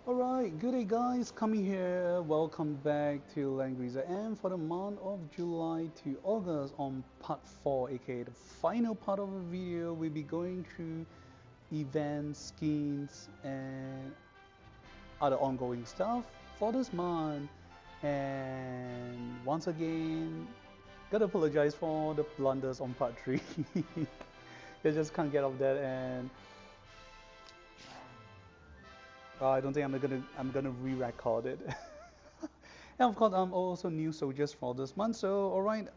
Alright, good day guys, coming here. Welcome back to Langrisser M for the month of July to August on part 4, aka the final part of the video. We'll be going through events, skins, and other ongoing stuff for this month. And once again, gotta apologize for the blunders on part 3. I just can't get off that, and I don't think I'm gonna re-record it. And of course, I'm also new soldiers for this month. So, all right,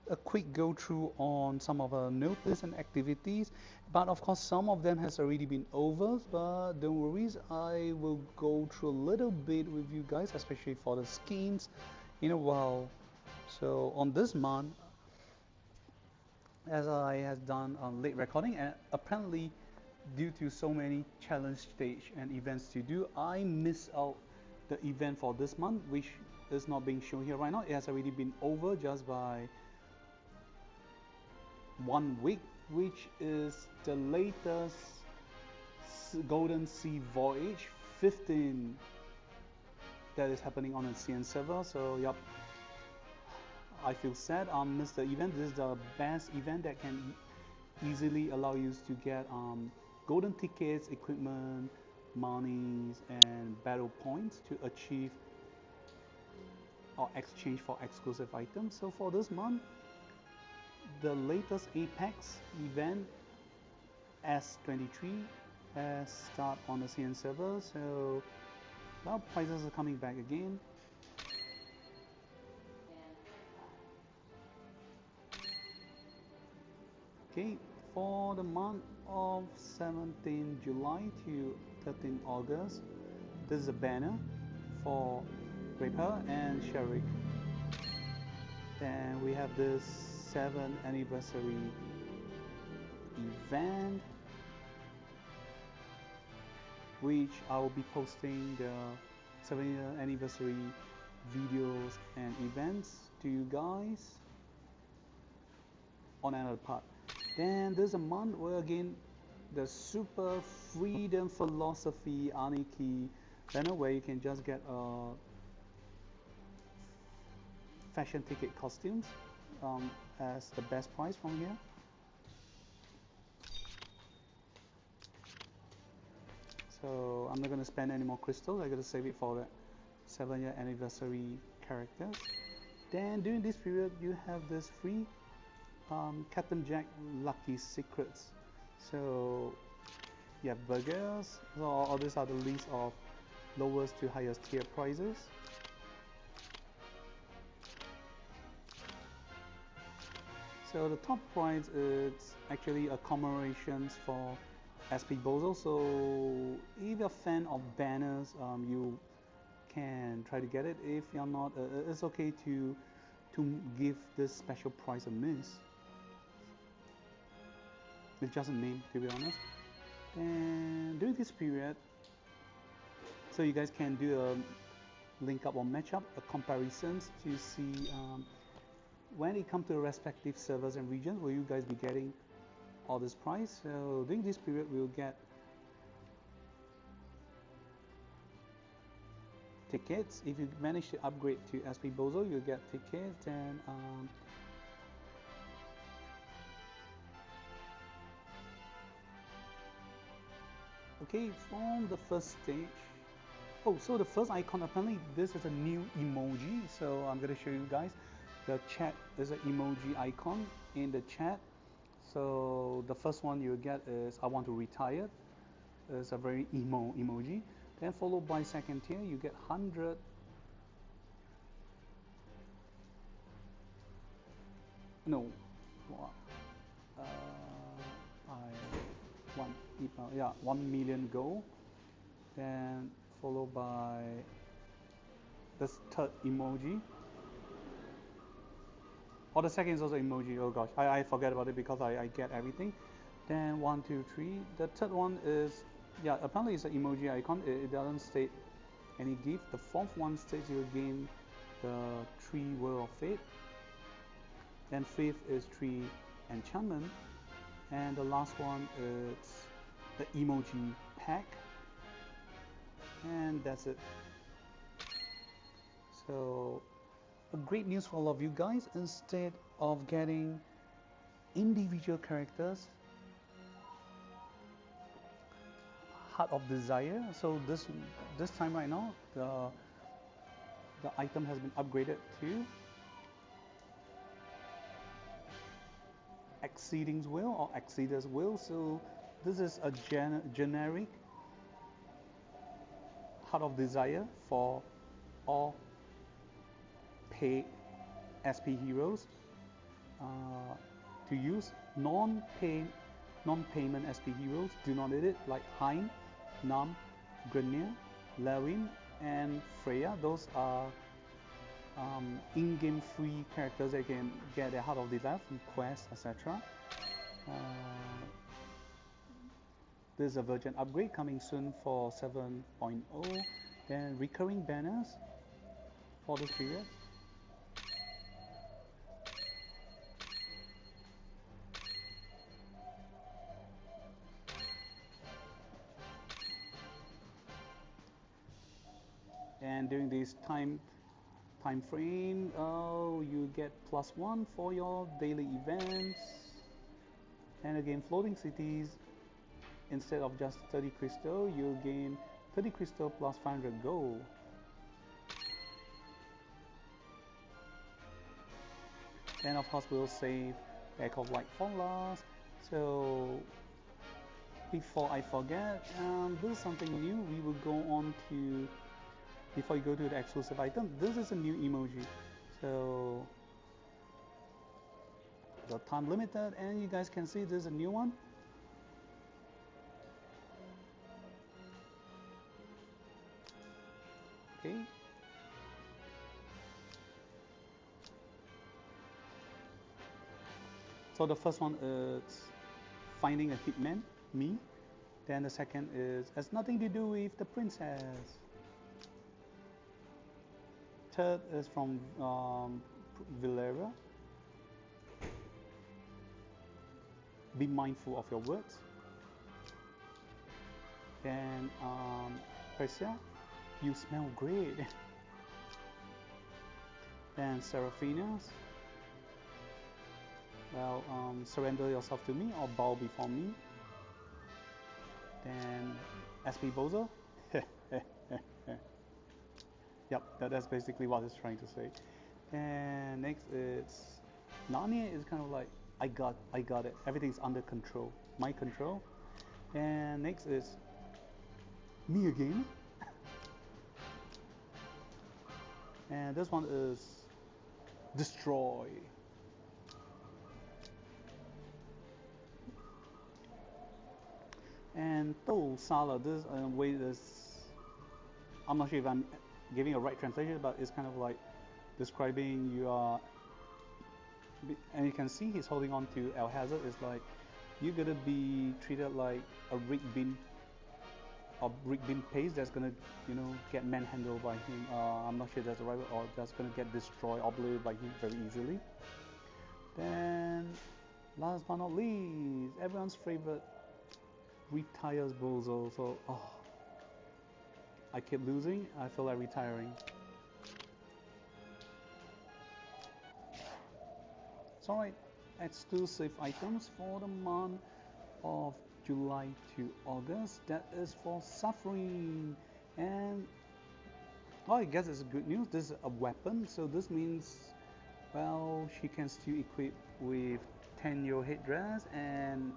a quick go through on some of our notice and activities. But of course, some of them has already been over. But don't worry, I will go through a little bit with you guys, especially for the skins in a while. So on this month, as I has done late recording, and apparently due to so many challenge stage and events to do, I missed out the event for this month, which is not being shown here right now. It has already been over just by 1 week, which is the latest Golden Sea Voyage 15 that is happening on the CN server. So, yep, I feel sad. I missed the event. This is the best event that can easily allow you to get golden tickets, equipment, monies, and battle points to achieve or exchange for exclusive items. So for this month, the latest Apex event S23 has start on the CN server. So well, prices are coming back again. Okay, for the month of 17 July to 13 August, this is a banner for Rapier and Sharik. Then we have this 7th anniversary event, which I will be posting the 7th anniversary videos and events to you guys on another part. Then there's a month where again the super freedom philosophy anarchy banner where you can just get fashion ticket costumes as the best price from here. So I'm not gonna spend any more crystals. I'm gonna save it for the 7th anniversary characters. Then during this period you have this free Captain Jack Lucky Secrets. So you have burgers. So all these are the list of lowest to highest tier prices. So the top prize is actually a commemorations for SP bozel. So if you're a fan of banners, you can try to get it. If you're not, it's okay to give this special prize a miss. It's just a name, to be honest. And during this period, so you guys can do a link up or match up a comparisons to see when it comes to the respective servers and regions will you guys be getting all this price. So during this period we'll get tickets. If you manage to upgrade to SP bozel, you'll get tickets. And okay, from the first stage. Oh, so the first icon, apparently this is a new emoji. So I'm gonna show you guys. The chat is an emoji icon in the chat. So the first one you get is I want to retire. It's a very emo emoji. Then followed by second tier, you get 100. No, uh, I one yeah 1 million gold. Then followed by this third emoji. Or the second is also emoji. Oh gosh, I forget about it because I get everything. Then 1, 2, 3. The third one is yeah apparently it's an emoji icon. It doesn't state any gift. The fourth one states you gain the 3 Word of Fate. Then fifth is 3 enchantment. And the last one is the emoji pack. And that's it. So a great news for all of you guys, instead of getting individual characters, Heart of Desire. So this time right now, the item has been upgraded to Exceeding's Will or Exceeder's Will. So this is a generic Heart of Desire for all paid SP heroes to use. Non-payment SP heroes do not need it, like Hein, Nam, Grenier, Lewin, and Freya. Those are in-game free characters that can get a Heart of Desire from quests, etc. This is a version upgrade coming soon for 7.0. Then recurring banners for this period. And during this time frame, you get +1 for your daily events. And again, floating cities, instead of just 30 crystal, you gain 30 crystal plus 500 gold. Then of course we'll save Echo of Light for last. So before I forget, this is something new. We will go on to, before you go to the exclusive item, this is a new emoji. So the time limited, and you guys can see this is a new one. Okay. So the first one is finding a hitman, me. Then the second is has nothing to do with the princess. Third is from Valera. Be mindful of your words. Then Persia, you smell great. Then Seraphinas, well, surrender yourself to me or bow before me. Then SP bozel. Yep, that's basically what it's trying to say. And next it's Narnia is kind of like I got it. Everything's under control, my control. And next is me again. And this one is destroy. And Tol Sala, this way is, I'm not sure if I'm giving a right translation, but it's kind of like describing you are, and you can see he's holding on to El Hazard. It's like you're gonna be treated like a rigged bin paste that's gonna, get manhandled by him. I'm not sure that's the right word, or that's gonna get destroyed, obliterated by him very easily. Then, last but not least, everyone's favorite, retires bozel. So, I keep losing. I feel like retiring. It's alright. Exclusive items for the month of July to August. That is for Safreen. And I guess it's good news. This is a weapon, so this means, well, she can still equip with 10-year headdress and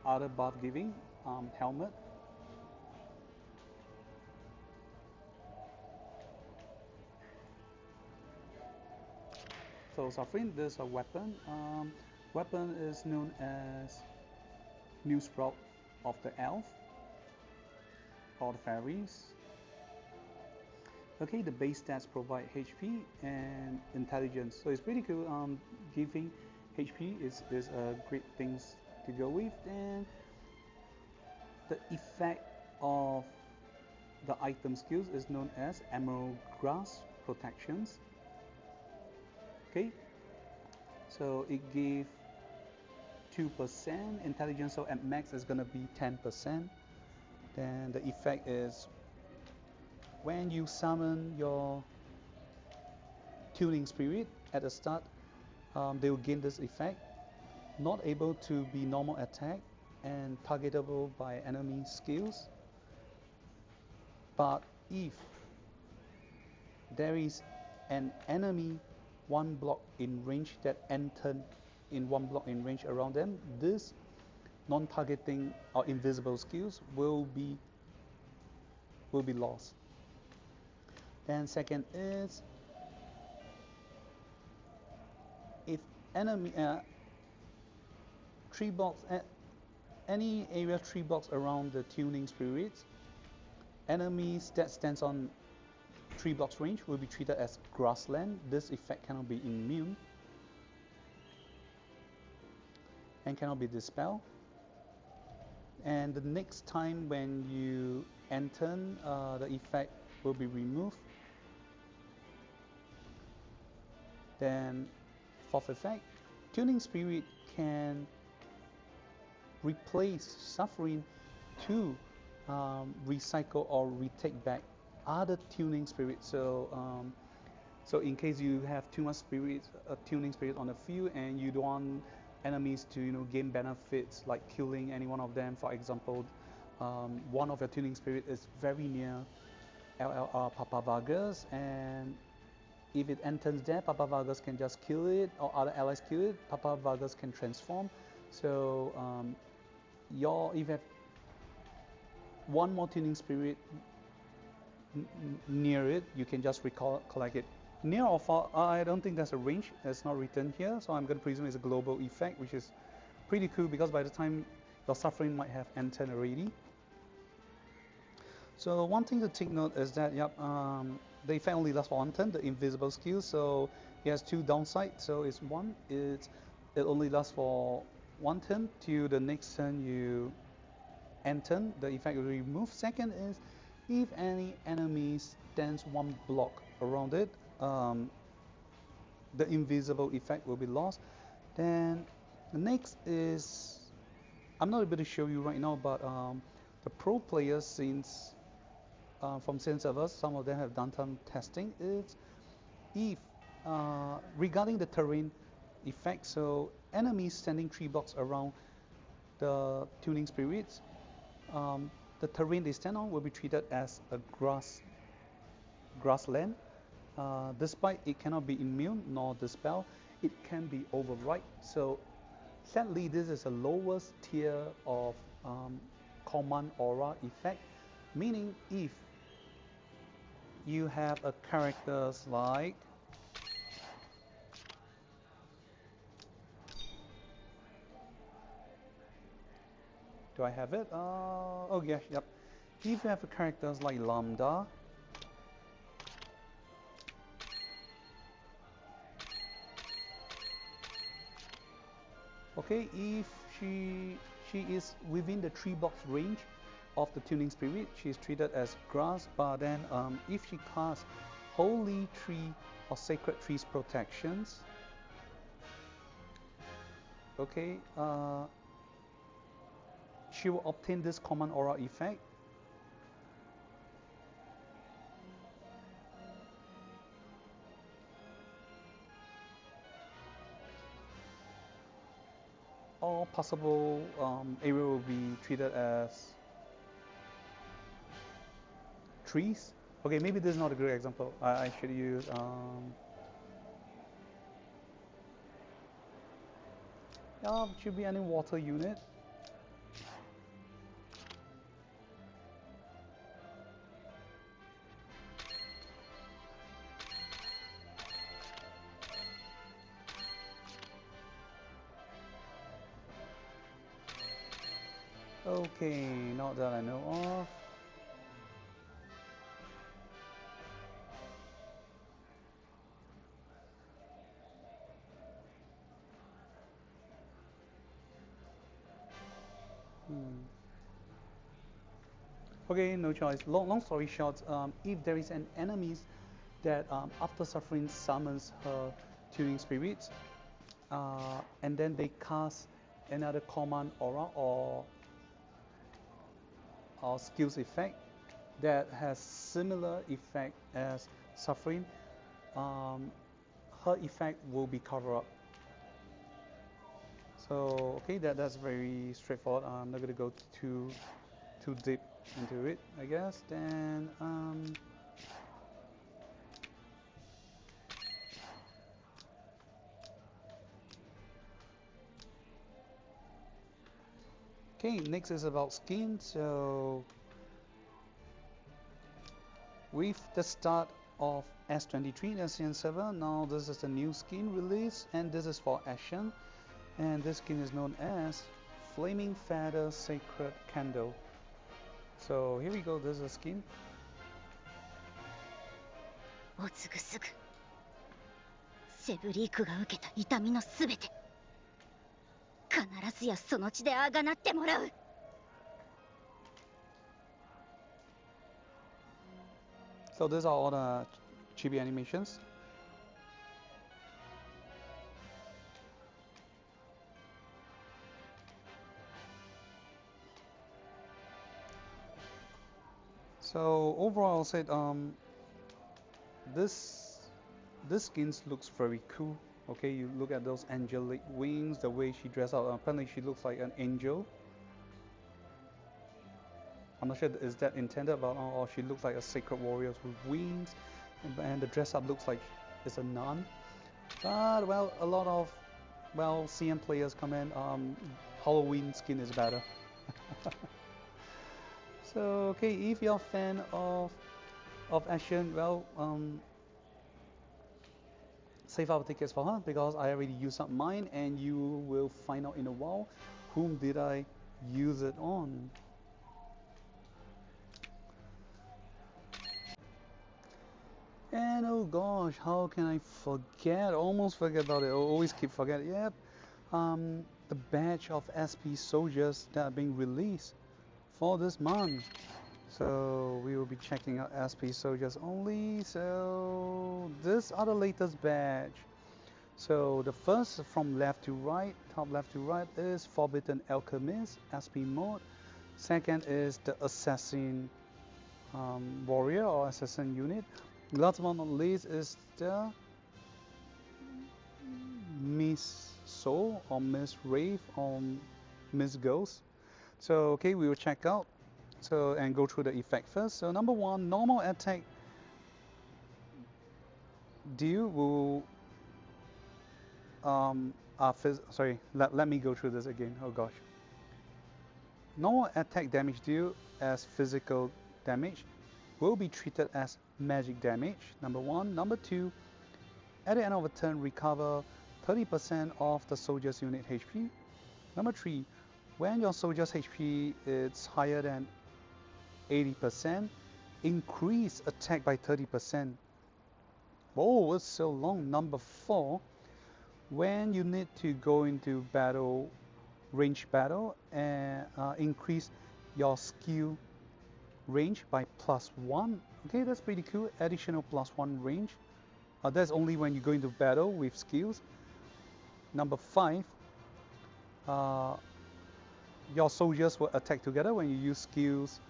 other buff giving helmet. So Safreen, this is a weapon. Weapon is known as New Sprout of the Elf or the Fairies. Okay, the base stats provide HP and intelligence, so it's pretty cool. Giving HP is a great things to go with, and the effect of the item skills is known as Emerald Grass Protections. Okay, so it gave 2% intelligence, so at max it's gonna be 10%. Then the effect is when you summon your tuning spirit at the start, they will gain this effect. Not able to be normal attack and targetable by enemy skills. But if there is an enemy one block in range that enter in one block in range around them, this non-targeting or invisible skills will be lost. Then second is if enemy 3 blocks at any area 3 blocks around the tuning spirits, enemies that stands on 3 blocks range will be treated as grassland. This effect cannot be immune and cannot be dispelled. And the next time when you enter, the effect will be removed. Then fourth effect, tuning spirit can replace Safreen to recycle or retake back other tuning spirits. So in case you have too much spirits, tuning spirit on the field, and you don't want enemies to gain benefits like killing any one of them. For example, one of your tuning spirit is very near LLR Papa Vargas, and if it enters there, Papa Vargas can just kill it, or other allies kill it. Papa Vargas can transform. So if you have one more tuning spirit near it, you can just collect it. Near or far, I don't think there's a range. It's not written here, so I'm going to presume it's a global effect, which is pretty cool because by the time your Safreen might have entered already. So one thing to take note is that the effect only lasts for one turn, the invisible skill. So it has two downsides. So it only lasts for one turn till the next turn you enter, the effect will be removed. Second is if any enemy stands one block around it, the invisible effect will be lost. Then the next is, I'm not able to show you right now, but the pro players from Sin servers, some of them have done some testing, is if regarding the terrain effect, so enemies standing 3 blocks around the tuning spirits, the terrain they stand on will be treated as a grassland. Despite it cannot be immune nor dispel, it can be override. So sadly, this is the lowest tier of command aura effect, meaning if you have a characters like do I have it? Oh yes, yep. If you have characters like Lambda, okay, if she is within the 3 blocks range of the tuning spirit, she is treated as grass. But then if she casts holy tree or sacred trees protections, okay, she will obtain this command aura effect. All possible area will be treated as trees. Okay, maybe this is not a great example. I should use should be any water unit. Okay, not that I know of. Okay, no choice. Long story short, if there is an enemy that after Safreen summons her tuning spirits, and then they cast another command aura or skills effect, that has similar effect as Safreen, her effect will be covered up. So okay, that's very straightforward. I'm not gonna go too deep into it, I guess. Then okay, next is about skin. So with the start of S23 SCN7, now this is the new skin release, and this is for action, and this skin is known as Flaming Feather Sacred Candle. So here we go, this is a skin. おつぐすぐセブリークが受けた痛みのすべて必ずやその血であがなってもらう So these are all the chibi animations. So overall, I'll say this skin looks very cool. Okay, you look at those angelic wings, the way she dressed up. Apparently, she looks like an angel. I'm not sure is that intended, but or she looks like a sacred warrior with wings, and the dress up looks like it's a nun. But well, a lot of CM players comment Halloween skin is better. So okay, if you're a fan of action, well, save our tickets for her because I already used up mine, and you will find out in a while whom did I use it on. And oh gosh, how can I forget? Almost forget about it. I always keep forgetting. Yep, the batch of SP soldiers that are being released for this month. So we will be checking out SP soldiers only. So these are the latest batch. So the first from left to right, top left to right, is Forbidden Alchemist SP mode. Second is the Assassin Warrior or Assassin unit. Last but not least is the Miss Soul or Miss Wraith or Miss Ghost. So okay, we will check out and go through the effect first. So number one, normal attack deal will sorry, let me go through this again. Oh gosh. Normal attack damage deal as physical damage will be treated as magic damage, number one. Number two, at the end of a turn, recover 30% of the soldier's unit HP. Number three, when your soldier's HP is higher than 80%, increase attack by 30%. Oh, it's so long. Number four, when you need to go into battle, range battle, and increase your skill range by +1. Okay, that's pretty cool. Additional +1 range. That's only when you go into battle with skills. Number five, your soldiers will attack together when you use skills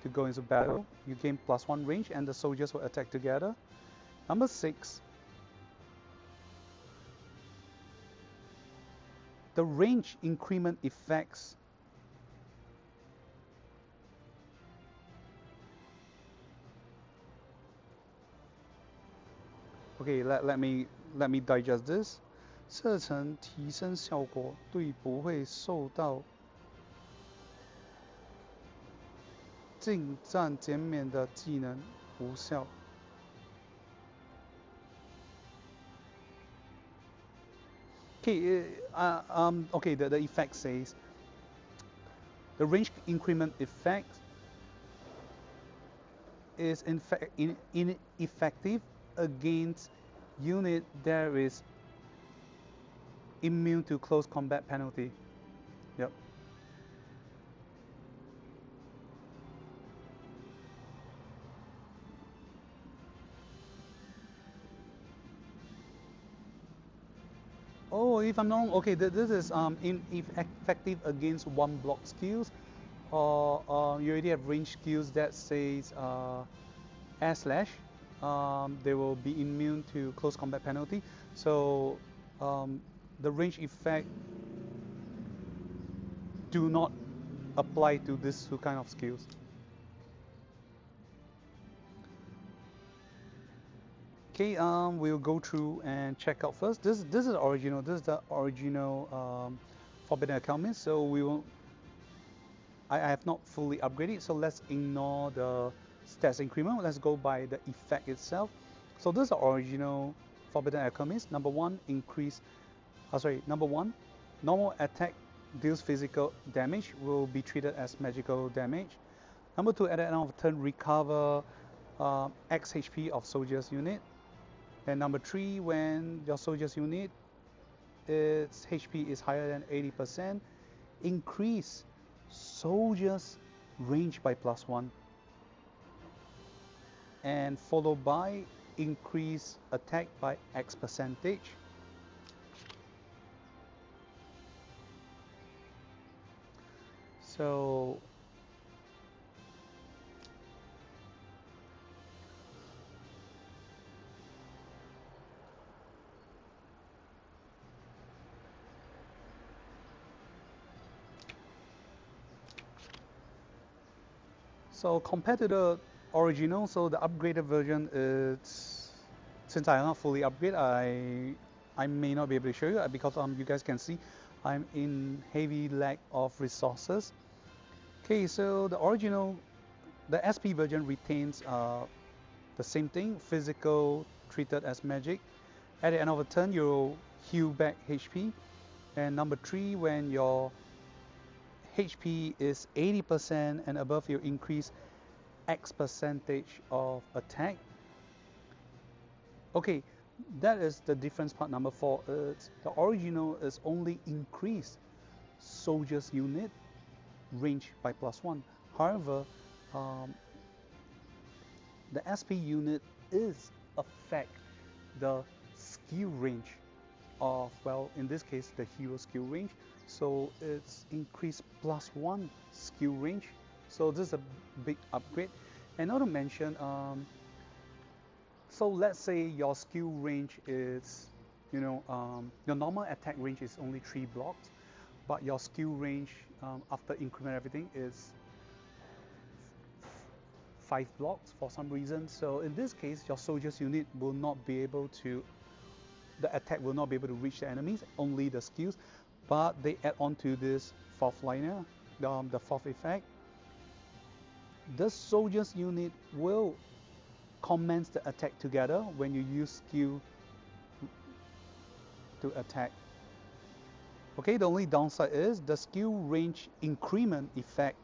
to go into battle. You gain +1 range, and the soldiers will attack together. Number six, the range increment effects. Okay, let me digest this. 射程提升效果对不会受到近战减免的技能无效。Okay, okay, the effect says the range increment effect is ineffective against unit that is immune to close combat penalty. Yep. Oh, if I'm not wrong, okay, this is ineffective against one block skills or you already have range skills that says air slash, they will be immune to close combat penalty. So the range effect do not apply to this two kind of skills. Okay, we'll go through and check out first. This is the original. This is the original Forbidden Alchemist. So we will. I have not fully upgraded. So let's ignore the stats increment. Let's go by the effect itself. So this is the original Forbidden Alchemist. Number one, number one, normal attack deals physical damage will be treated as magical damage. Number two, at the end of the turn, recover X HP of soldier's unit. And number three, when your soldier's unit, its HP is higher than 80%, increase soldier's range by +1. And followed by increase attack by X%. So compared to the original, so the upgraded version is, since I am not fully upgraded, I may not be able to show you because you guys can see I'm in heavy lack of resources. Okay, so the original, the SP version retains the same thing, physical treated as magic. At the end of a turn, you'll heal back HP. And number three, when your HP is 80% and above, you increase X% of attack. Okay, that is the difference part number four. The original is only increase soldier's unit range by +1. However, the SP unit is affect the skill range of, well, in this case, the hero skill range. So it's increased +1 skill range. So this is a big upgrade. And not to mention, so let's say your skill range is, your normal attack range is only 3 blocks, but your skill range after increment everything is 5 blocks for some reason. So in this case, your soldier's unit will not be able to, the attack will not be able to reach the enemies, only the skills. But they add on to this fourth liner, the fourth effect. The soldier's unit will commence the attack together when you use skill to attack. Okay, the only downside is the skill range increment effect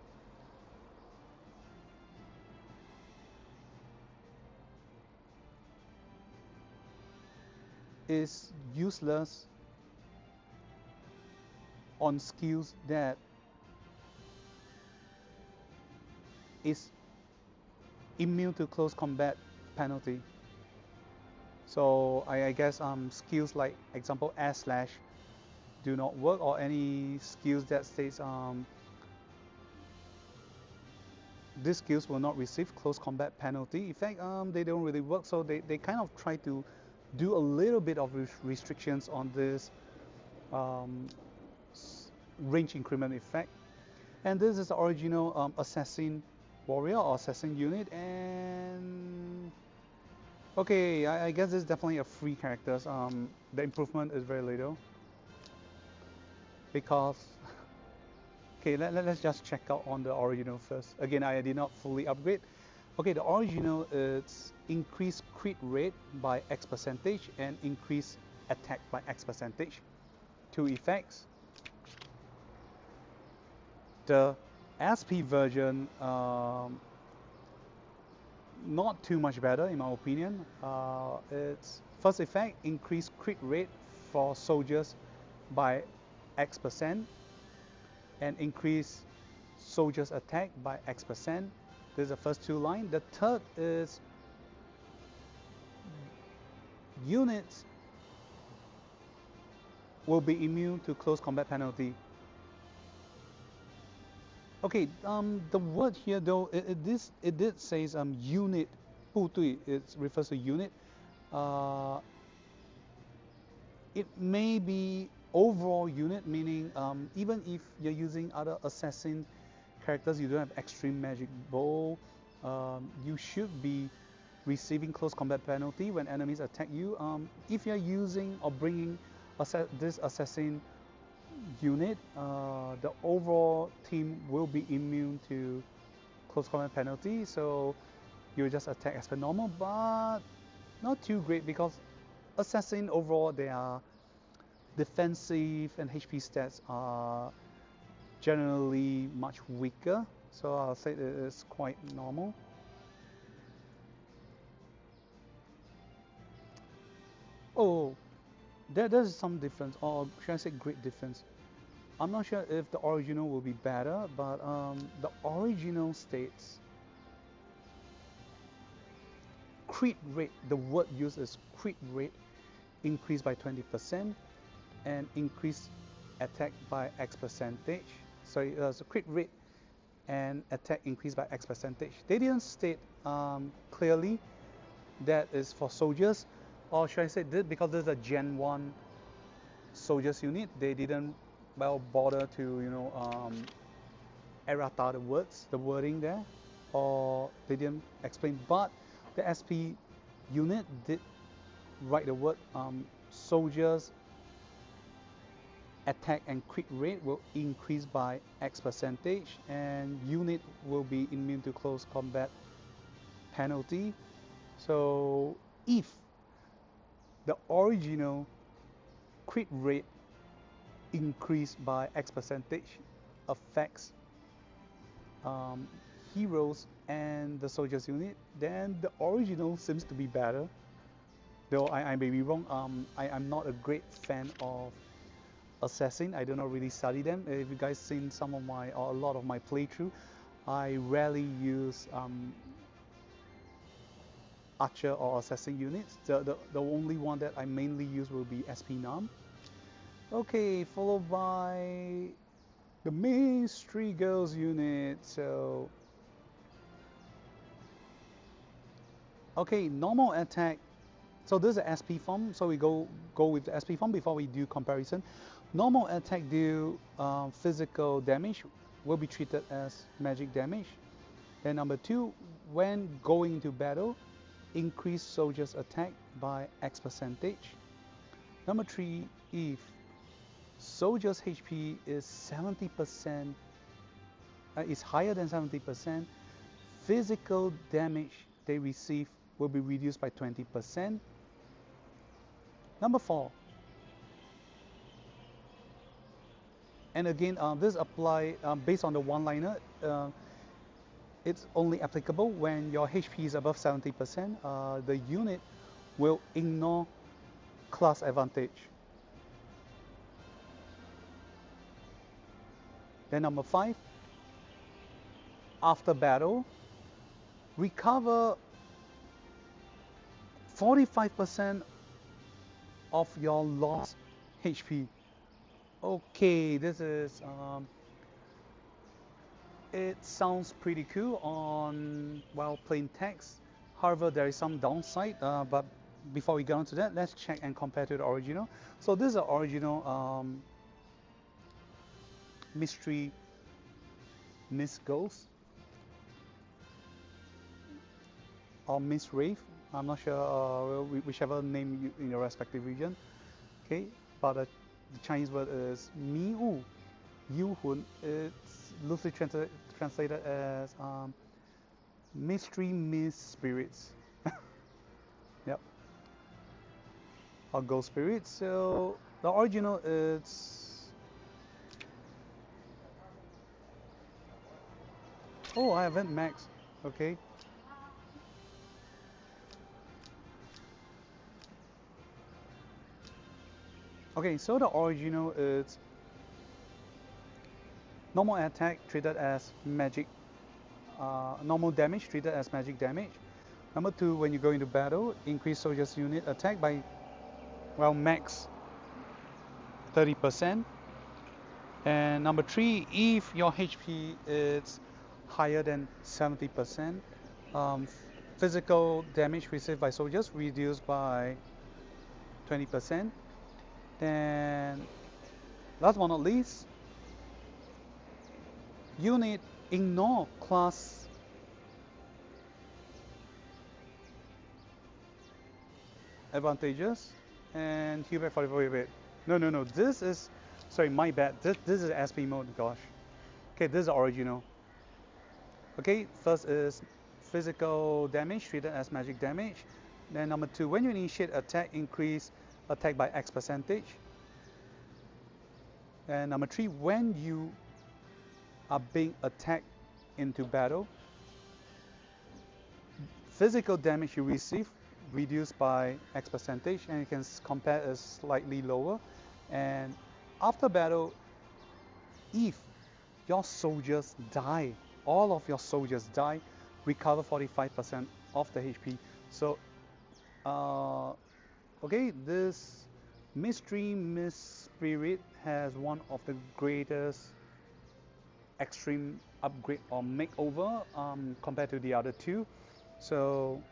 is useless on skills that is immune to close combat penalty. So I guess skills like example air slash do not work, or any skills that states these skills will not receive close combat penalty effect. They don't really work, so they kind of try to do a little bit of restrictions on this range increment effect. And this is the original assassin warrior or assassin unit. And okay, I guess this is definitely a free character. The improvement is very little because okay, let's just check out on the original first. Again, I did not fully upgrade. Okay, the original is increase crit rate by X% and increase attack by X%. Two effects. The SP version, not too much better in my opinion. Its first effect, increase crit rate for soldiers by X% and increase soldiers attack by X%. This is the first two lines. The third is units will be immune to close combat penalty. Okay, the word here though, it did says unit, 部队, it refers to unit. Uh, it may be overall unit, meaning even if you're using other assassin characters, you don't have extreme magic bow, you should be receiving close combat penalty when enemies attack you. If you're using or bringing this assassin unit, the overall team will be immune to close combat penalty, so you just attack as per normal, but not too great because assassin overall their defensive and HP stats are generally much weaker, so I'll say it is quite normal. Oh, there's some difference, or should I say great difference. I'm not sure if the original will be better, but the original states crit rate, the word used is crit rate, increased by 20% and increase attack by X percentage. So crit rate and attack increased by X percentage. They didn't state clearly that is for soldiers, or should I say this because this is a Gen 1 soldiers unit, they didn't well bother to errata the words, the wording there, or they didn't explain. But the SP unit did write the word soldiers attack and crit rate will increase by X percentage, and unit will be immune to close combat penalty. So if the original crit rate increased by X percentage affects heroes and the soldiers unit, then the original seems to be better. Though I may be wrong, I'm not a great fan of assassin. I do not really study them. If you guys seen some of my or a lot of my playthrough, I rarely use archer or assassin units. The only one that I mainly use will be SP Nam. Okay, followed by the mystery girls unit. So okay, normal attack. So this is a SP form, so we go with the SP form before we do comparison. Normal attack deal physical damage will be treated as magic damage. Then number 2, when going into battle, increase soldiers attack by X percentage. Number 3, if soldiers HP is 70%, is higher than 70%, physical damage they receive will be reduced by 20%. Number 4, and again this apply based on the one-liner, it's only applicable when your HP is above 70%. The unit will ignore class advantage. Then number 5, after battle, recover 45% of your lost HP. Okay, this is it sounds pretty cool on well plain text. However, there is some downside. But before we get on to that, let's check and compare to the original. So this is the original mystery Miss Ghost or Miss Wraith. I'm not sure whichever name you, in your respective region. Okay, but the Chinese word is Mi Wu. Yu Hun. It's loosely translated as mystery Miss Spirits. Yep. Or ghost spirits. So the original is. Oh, I haven't maxed. Okay. Okay, so the original is normal attack treated as magic, normal damage treated as magic damage. Number 2, when you go into battle, increase soldiers unit attack by, well, max 30%. And number 3, if your HP is higher than 70%, physical damage received by soldiers reduced by 20%. Then last but not least, unit ignore class advantages and Hubert 44. Wait. No, this is, sorry, my bad. This is SP mode, gosh. Okay, this is the original. Okay, first is physical damage treated as magic damage. Then number 2, when you initiate attack, increase attack by X percentage. And number 3, when you are being attacked into battle, physical damage you receive reduced by X percentage, and you can compare as slightly lower. And after battle, if your soldiers die, all of your soldiers die, recover 45% of the HP. So okay, this Mystery Mist Spirit has one of the greatest extreme upgrade or makeover compared to the other two. So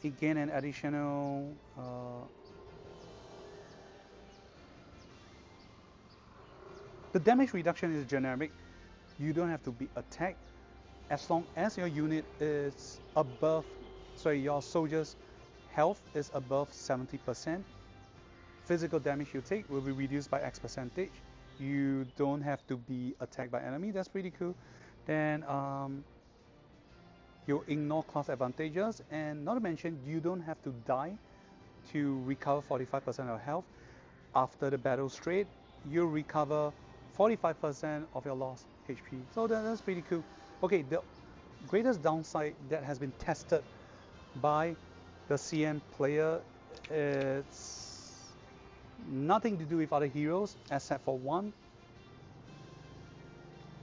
again, an additional the damage reduction is generic. You don't have to be attacked as long as your unit is above, sorry, your soldiers' health is above 70%. Physical damage you take will be reduced by X percentage. You don't have to be attacked by enemy. That's pretty cool. Then you ignore class advantages, and not to mention you don't have to die to recover 45% of health. After the battle straight, you recover 45% of your lost HP. So that's pretty cool. Okay, the greatest downside that has been tested by the CN player is nothing to do with other heroes except for one.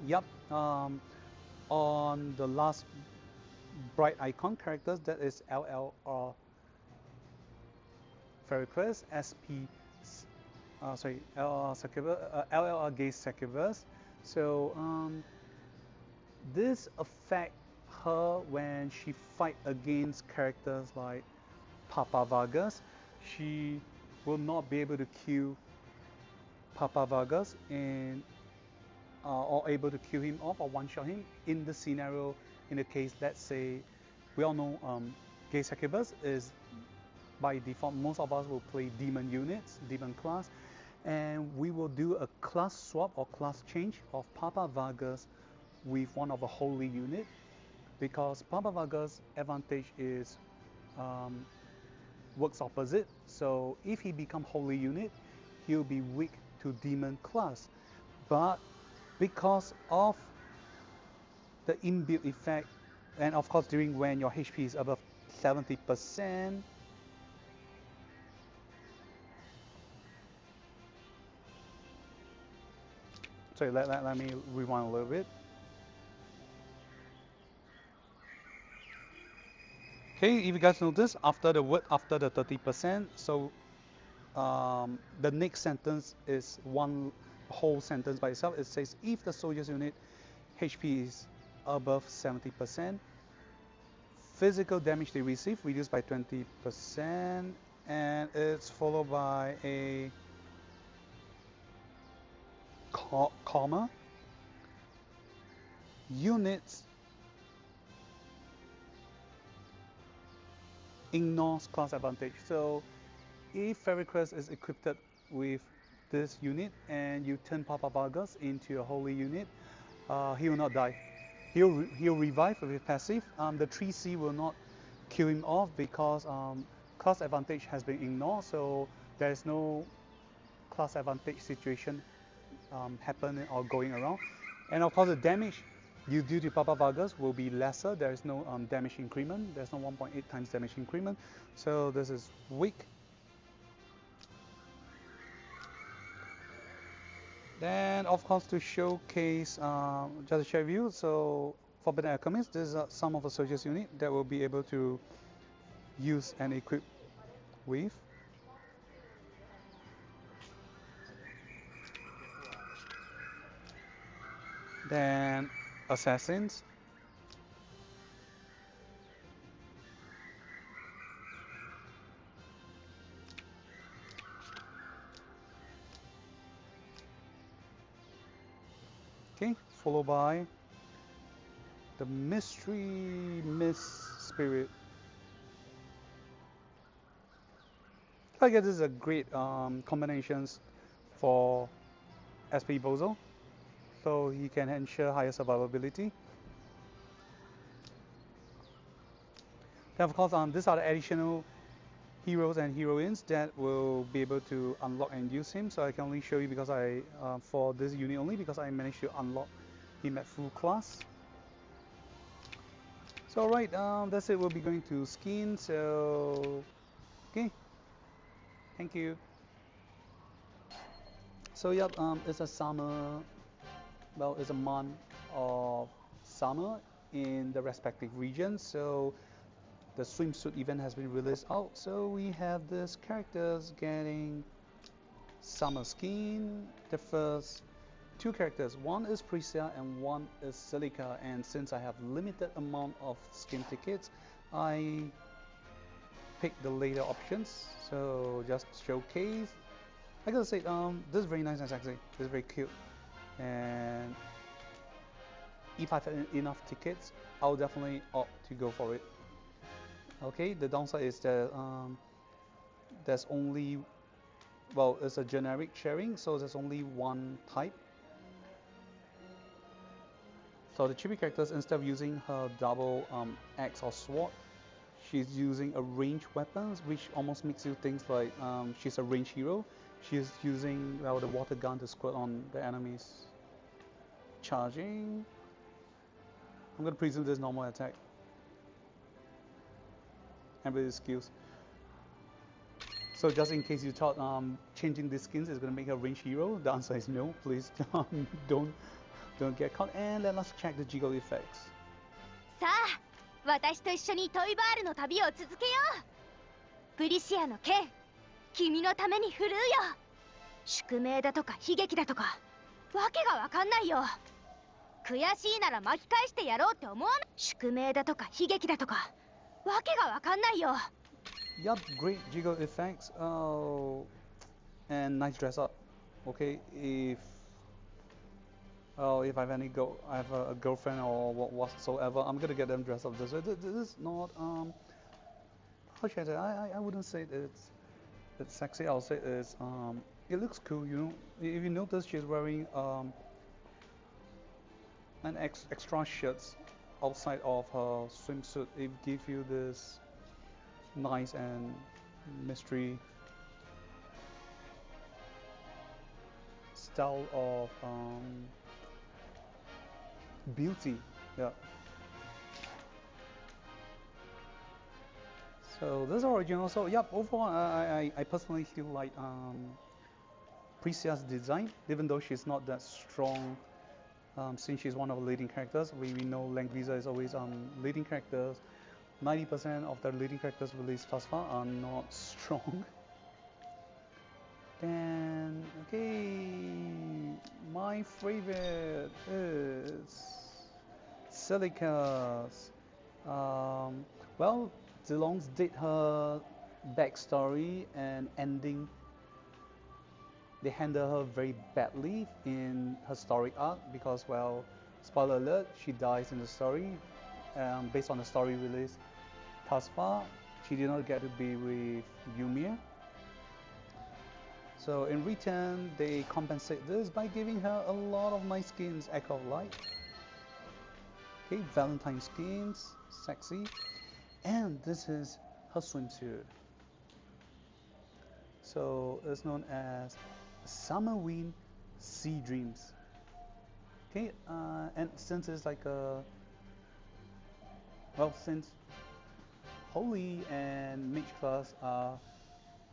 Yep, on the last bright icon characters, that is LLR Ferricrest, SP LLR Gaze Succubus. So this affect her when she fight against characters like Papa Vargas. She will not be able to kill Papa Vargas or able to kill him off or one-shot him in the scenario. In the case, let's say, we all know Gaze Succubus is by default, most of us will play demon units, demon class, and we will do a class swap or class change of Papa Vargas with one of a holy unit, because Papa Vargas' advantage is works opposite. So if he become holy unit, he'll be weak to demon class. But because of the inbuilt effect, and of course during when your HP is above 70%, sorry, let me rewind a little bit. Okay, if you guys notice, after the word after the 30%, so the next sentence is one whole sentence by itself. It says if the soldier's unit HP is above 70%, physical damage they receive reduced by 20%, and it's followed by a comma. Units ignores class advantage. So if Ferricrest is equipped with this unit and you turn Papa Vargas into a holy unit, he will not die. He'll revive with passive. The 3C will not kill him off because class advantage has been ignored, so there is no class advantage situation happening or going around. And of course the damage you do to Papa Vargas will be lesser. There is no damage increment. There's no 1.8 times damage increment. So this is weak. Then of course to showcase just to share with you, so Forbidden Alchemist, these are some of the soldiers unit that will be able to use and equip with. Then assassins. Okay, followed by the mystery mist spirit. I guess this is a great combinations for SP bozel, so he can ensure higher survivability. Then of course, these are the additional heroes and heroines that will be able to unlock and use him. So I can only show you because I for this unit only because I managed to unlock him at full class. So alright, that's it. We'll be going to skin. So okay, thank you. So yep, it's a summer. Well, it's a month of summer in the respective regions. So the swimsuit event has been released out. So we have these characters getting summer skin. The first two characters, one is Prisia and one is Silica, and since I have limited amount of skin tickets, I picked the later options. So just showcase. I gotta say, this is very nice and sexy. This is very cute, and if I have enough tickets, I'll definitely opt to go for it. Okay, the downside is that there's only, well, it's a generic sharing, so there's only one type. So the chibi characters, instead of using her double axe or sword, she's using a ranged weapons, which almost makes you think like she's a ranged hero. She's using, well, the water gun to squirt on the enemies. Charging. I'm gonna presume this normal attack. And with skills. So just in case you thought changing the skins is gonna make her ranged hero, the answer is no. Please don't get caught. And let us check the jiggle effects. さあ、私と一緒にトイバールの旅を続けよう。プリシアの剣、君のために振るうよ。宿命だとか悲劇だとか、わけがわかんないよ。悔しいなら巻き返してやろうって思わない。宿命だとか悲劇だとか、わけがわかんないよ。Yup, great jiggle effects. Oh, and nice dress up. Okay, if I have I have a girlfriend or whatsoever, I'm gonna get them dressed up this way. This is not how should I say? I wouldn't say it's sexy. I'll say it looks cool. You know, if you notice, she's wearing an extra shirts outside of her swimsuit. It gives you this nice and mystery style of beauty. Yeah. So this is original. So yep, overall I personally feel like Precia's design, even though she's not that strong, since she's one of the leading characters. We know Langrisser is always leading characters. 90% of the leading characters released thus far are not strong. Then okay, my favorite is Silica's. Well, Zilong's did her backstory and ending. They handle her very badly in her story arc because, well, spoiler alert, she dies in the story. Based on the story release thus far, she did not get to be with Yumia. So in return, they compensate this by giving her a lot of nice skins, Echo of Light. Okay, Valentine skins, sexy. And this is her swimsuit. So it's known as Summer Wind Sea Dreams. Okay, and since it's like a, well, since Holy and Mage class are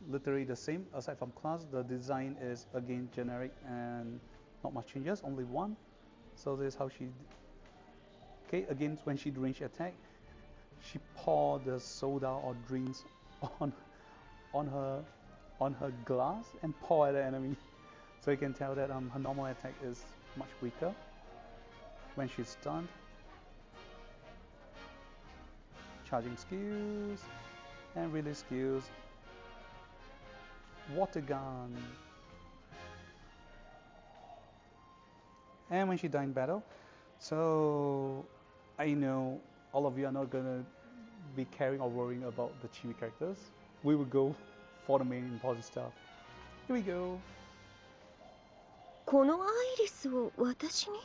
literally the same aside from class, the design is again generic and not much changes, only one. So this is how she, okay, again when she range attack, she pour the soda or drinks on her glass and pour at the enemy. So you can tell that her normal attack is much weaker. when she's stunned. Charging skills and release skills. Water gun. And when she died in battle. So I know all of you are not gonna be caring or worrying about the chibi characters. We will go for the main important stuff. Here we go. このアイリスを私に？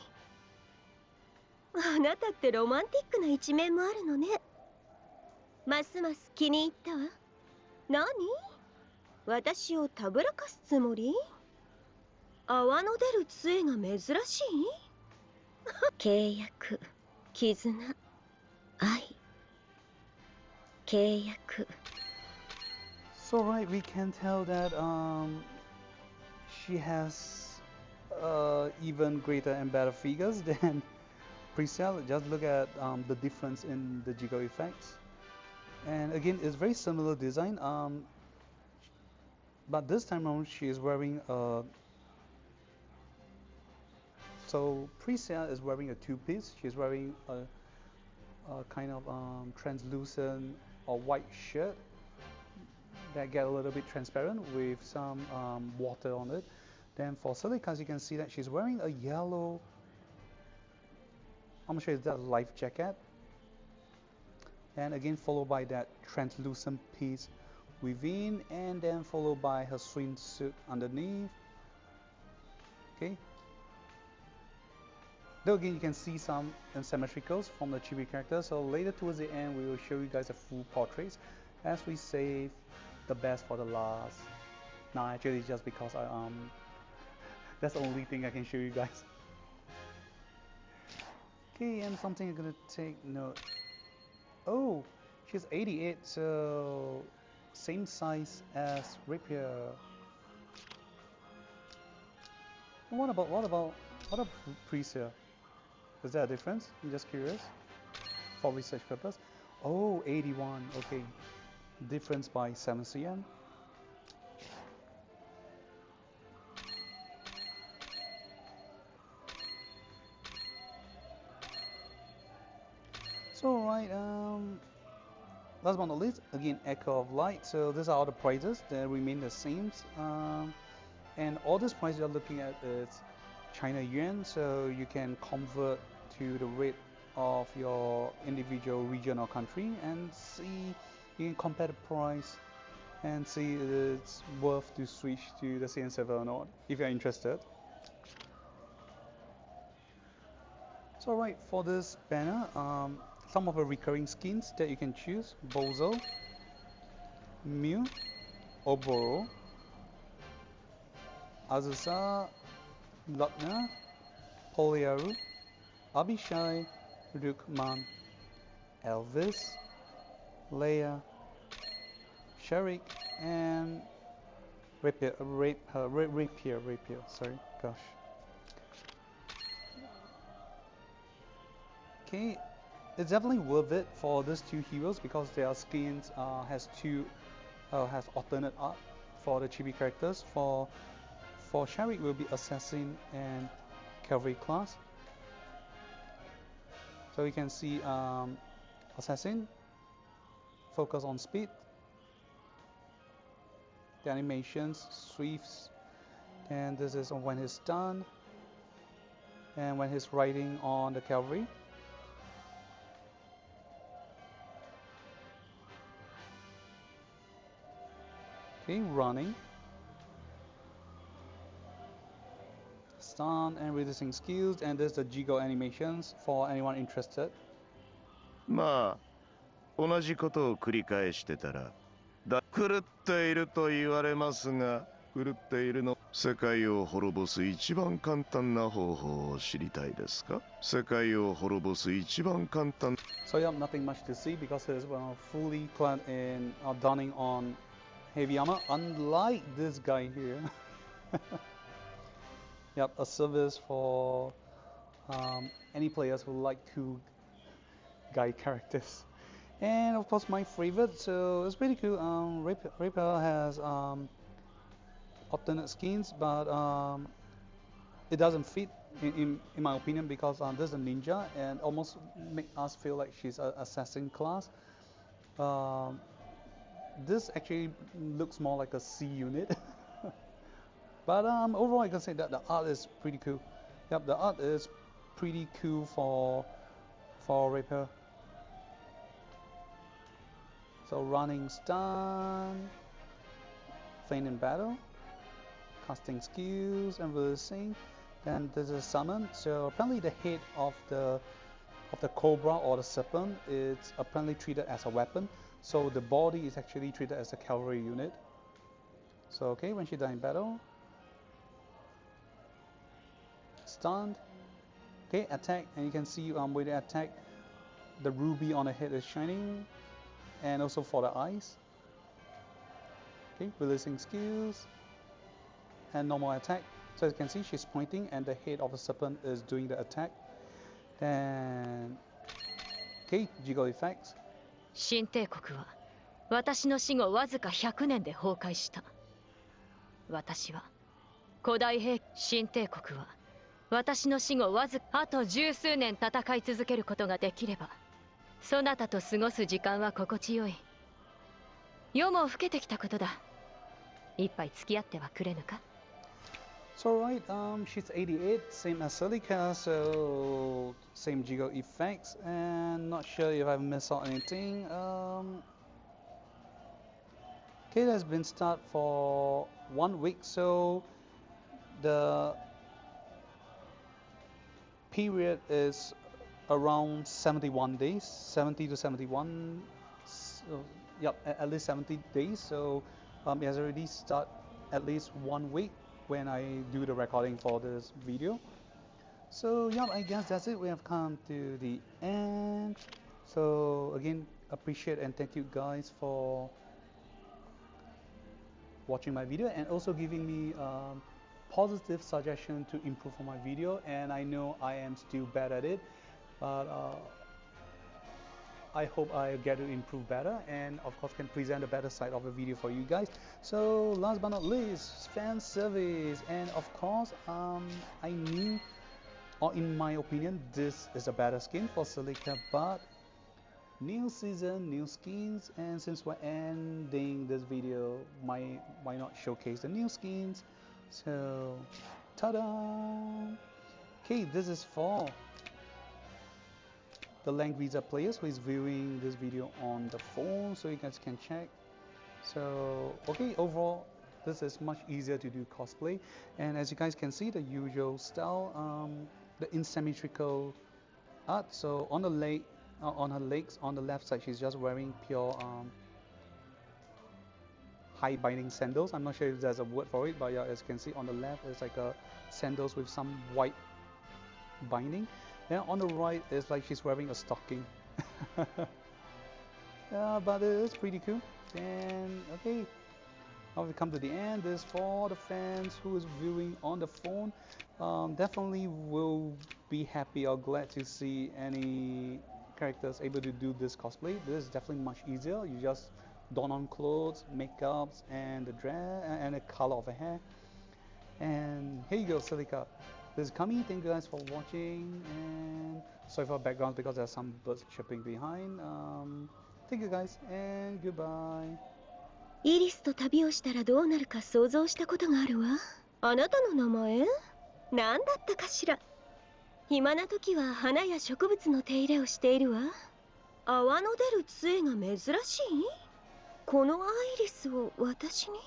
あなたってロマンティックな一面もあるのね。ますます気に入ったわ。何？私をたぶらかすつもり？泡の出る杖が珍しい？契約、絆、愛、契約。So right, we can tell that she has even greater and better figures than Pre-Cell. Just look at the difference in the jiggle effects. And again, it's very similar design. But this time around, she is wearing a. So Pre-Cell is wearing a two-piece. She's wearing a kind of translucent or white shirt that get a little bit transparent with some water on it. Then for Sharik, as you can see that she's wearing a yellow. I'm not sure if that's a life jacket. And again followed by that translucent piece within, and then followed by her swimsuit underneath. Okay. Though again you can see some asymmetricals from the chibi characters, so later towards the end we will show you guys a full portraits as we save the best for the last. No, actually it's just because that's the only thing I can show you guys. Okay, and something I'm gonna take note. Oh, she's 88, so same size as Rapier. What about Pre-Cell? Is there a difference? I'm just curious. For research purpose. Oh, 81. Okay. Difference by 7 cm. So right, last but not least, again Echo of Light. So these are all the prices that remain the same, and all these prices you're looking at is China yuan. So you can convert to the rate of your individual region or country and see. You can compare the price and see if it's worth to switch to the CN server or not, if you're interested. So right, for this banner, some of the recurring skins that you can choose: Bozel, Mew, Oboro, Azusa, Lutna, Poliaru, Abishai, Rukman, Elvis, Leia, Sharik, and Rapier, sorry, gosh. Okay, it's definitely worth it for these two heroes because their skins has alternate art for the chibi characters. For Sharik will be assassin and cavalry class. So you can see assassin, focus on speed, the animations, sweeps, and this is when he's stunned and when he's riding on the cavalry. Okay, running, stun and releasing skills, and there's the jiggle animations for anyone interested. まあ同じことを繰り返してたら狂っていると言われますが、狂っているの世界を滅ぼす一番簡単な方法を知りたいですか？世界を滅ぼす一番簡単 So you have nothing much to see because he's fully clad in donning on heavy armor, unlike this guy here. Yep, a service for any players who like cool guy characters. And of course my favorite, so it's pretty cool. Rapier has alternate skins, but it doesn't fit in my opinion, because there's a ninja and almost make us feel like she's an assassin class. Um, this actually looks more like a C unit. But overall, I can say that the art is pretty cool. Yep, the art is pretty cool for Rapier. So running stun, feign in battle, casting skills, and releasing. Then there's a summon. So apparently the head of the cobra or the serpent is apparently treated as a weapon. So the body is actually treated as a cavalry unit. So okay, when she dies in battle, stunned. Okay, attack, and you can see with the attack, the ruby on the head is shining, and also for the eyes. Okay, releasing skills, and normal attack. So as you can see, she's pointing, and the head of the serpent is doing the attack. Then, okay, jiggle effects. 新帝国は私の死後わずか100年で崩壊した。私は古代兵新帝国は私の死後わずかあと十数年戦い続けることができれば、そなたと過ごす時間は心地よい。夜も更けてきたことだ。一杯付き合ってはくれぬか。So right, she's 88, same as Celica, so same jiggle effects, and not sure if I've missed out anything. Okay, that's been start for 1 week, so the period is around 71 days, 70 to 71. So, yep, at least 70 days. So it has already started at least 1 week when I do the recording for this video. So yeah, I guess that's it. We have come to the end. So again, appreciate and thank you guys for watching my video and also giving me positive suggestion to improve on my video. And I know I am still bad at it, but I hope I get to improve better and of course can present a better side of the video for you guys. So last but not least, fan service, and of course I knew, or in my opinion, this is a better skin for Celica, but new season, new skins, and since we're ending this video, why not showcase the new skins? So ta-da! Okay, this is for the Langrisser players who is viewing this video on the phone, so you guys can check. So okay, overall this is much easier to do cosplay, and as you guys can see, the usual style, the asymmetrical art. So on the leg, on her legs, on the left side, she's just wearing pure high binding sandals. I'm not sure if there's a word for it, but yeah, as you can see on the left, it's like a sandals with some white binding. Then on the right, it's like she's wearing a stocking. Yeah, but it's pretty cool. And okay, now we come to the end. This is for the fans who is viewing on the phone. Definitely will be happy or glad to see any characters able to do this cosplay. This is definitely much easier. You just don on clothes, makeups, and the dress and the color of the hair. And here you go, Celica. This is Kami. Thank you guys for watching, and sorry for background because there's some birds chirping behind. Thank you guys and goodbye. イリスと旅をしたらどうなるか想像したことがあるわ。あなたの名前？何だったかしら。暇な時は花や植物の手入れをしているわ。泡の出る杖が珍しい？このアイリスを私に？